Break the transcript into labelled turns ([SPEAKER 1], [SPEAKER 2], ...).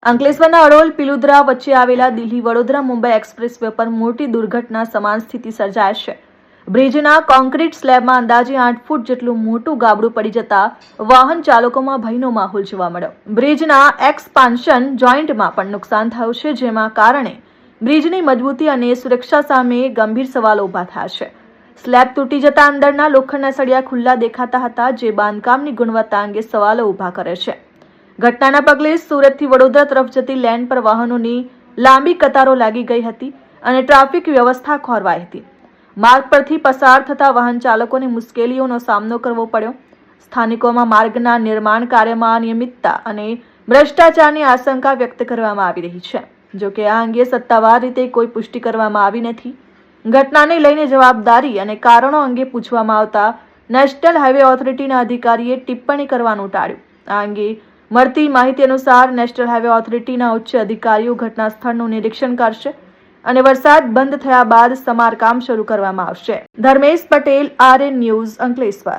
[SPEAKER 1] અંકલેશ્વરના અડોલ પિલુદ્રા વચ્ચે આવેલા દિલ્હી વડોદરા મુંબઈ એક્સપ્રેસ વે પર મોટી દુર્ઘટના સમાન સ્થિતિ સર્જાય છે. બ્રિજના કોન્ક્રીટ સ્લેબમાં અંદાજે 8 ફૂટ જેટલું મોટું ગાબડું પડી જતા વાહન ચાલકોમાં ભયનો માહોલ જોવા મળ્યો. બ્રિજના એક્સપાન્શન જોઇન્ટમાં પણ નુકસાન થયું છે, જેના કારણે બ્રિજની મજબૂતી અને સુરક્ષા સામે ગંભીર સવાલો ઊભા થયા છે. સ્લેબ તૂટી જતા અંદરના લોખંડના સળિયા ખુલ્લા દેખાતા હતા, જે બાંધકામની ગુણવત્તા અંગે સવાલો ઊભા કરે છે. ઘટનાના પગલે સુરતથી વડોદરા તરફ જતી લેન પર વાહનોની લાંબી કતારો લાગી ગઈ હતી અને ટ્રાફિક વ્યવસ્થા ખોરવાઈ હતી. માર્ગ પરથી પસાર થતા વાહન ચાલકોને મુશ્કેલીઓનો સામનો કરવો પડ્યો. સ્થાનિકોમાં માર્ગના નિર્માણ કાર્યમાં અનિયમિતતા અને ભ્રષ્ટાચારની આશંકા વ્યક્ત કરવામાં આવી રહી છે. જોકે આ અંગે સત્તાવાર રીતે કોઈ પુષ્ટિ કરવામાં આવી નથી. ઘટનાને લઈને જવાબદારી અને કારણો અંગે પૂછવામાં આવતા નેશનલ હાઈવે ઓથોરિટીના અધિકારીએ ટિપ્પણી કરવાનું ટાળ્યું. આ અંગે મળતી માહિતી અનુસાર નેશનલ હાઈવે ઓથોરિટીના ઉચ્ચ અધિકારીઓ ઘટના સ્થળનું નિરીક્ષણ કરશે અને વરસાદ બંધ થયા બાદ સમારકામ શરૂ કરવામાં આવશે. Dharmesh Patel, RN news, Ankleshwar.